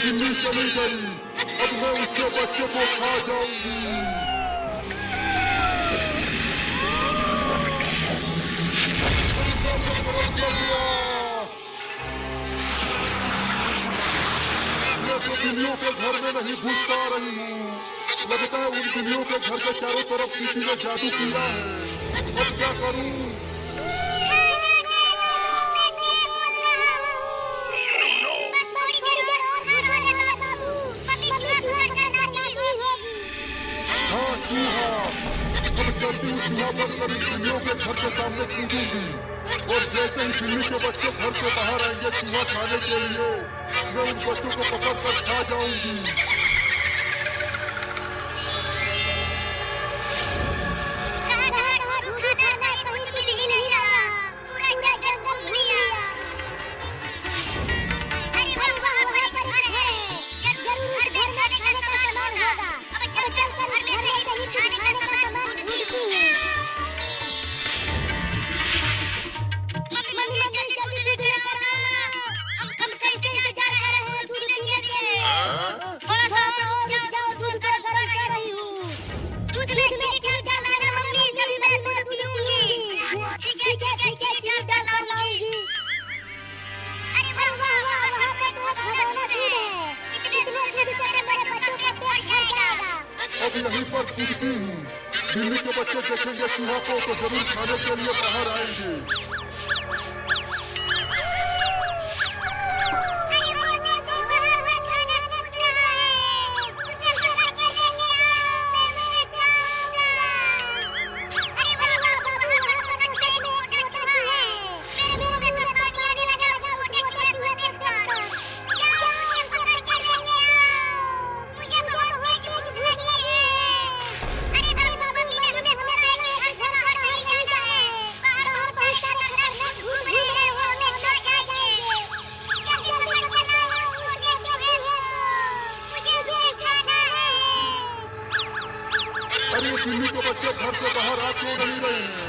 बिल्ली चली गई, अब मैं उसके बच्चे को खा जाऊंगी। मैं तो बिल्लियों के घर में नहीं घुस पा रही हूँ। लगता है उन बिल्लियों के घर के चारों तरफ किसी ने जादू किया है। अब क्या करूँ? हाँ चूहा, अब जल्दी उस चूहा बनकर इन बिल्लियों के घर के सामने कूदूंगी और जैसे ही बिल्ली के बच्चे घर से बाहर आएंगे चूहा खाने के लिए, मैं उन बच्चों को पकड़ कर खा जाऊंगी। अब यहीं पर कूदती हूँ। बिल्ली के बच्चे देखेंगे चूहा को तो जरूर खाने के लिए बाहर आएंगे। अरे बिल्ली के बच्चे घर से बाहर आ क्यों नहीं रहे हैं?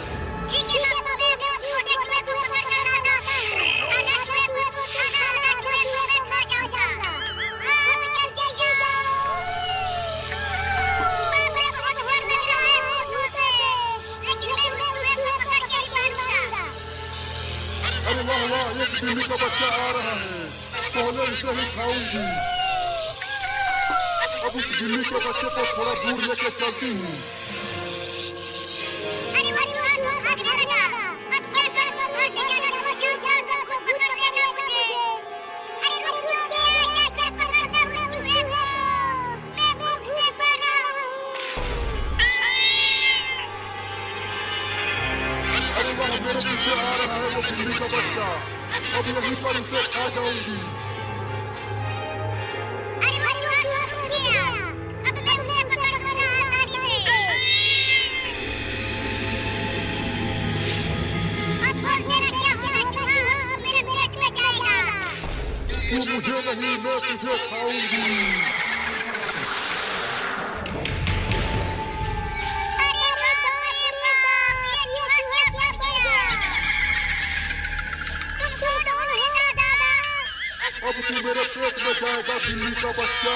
अरे वाह वाह, एक बिल्ली का बच्चा आ रहा है, पहले इसे ही खाऊंगी। अब उस बिल्ली के बच्चे को थोड़ा दूर लेके चलती हूँ। अरे वाह, मेरे पीछे आ रहा है वो बिल्ली का बच्चा, अब यहीं पर उसे खा जाऊंगी। तू मुझे नहीं, मैं तुझे खाऊंगी। अब तू मेरे पेट में जाएगा बिल्ली का बच्चा।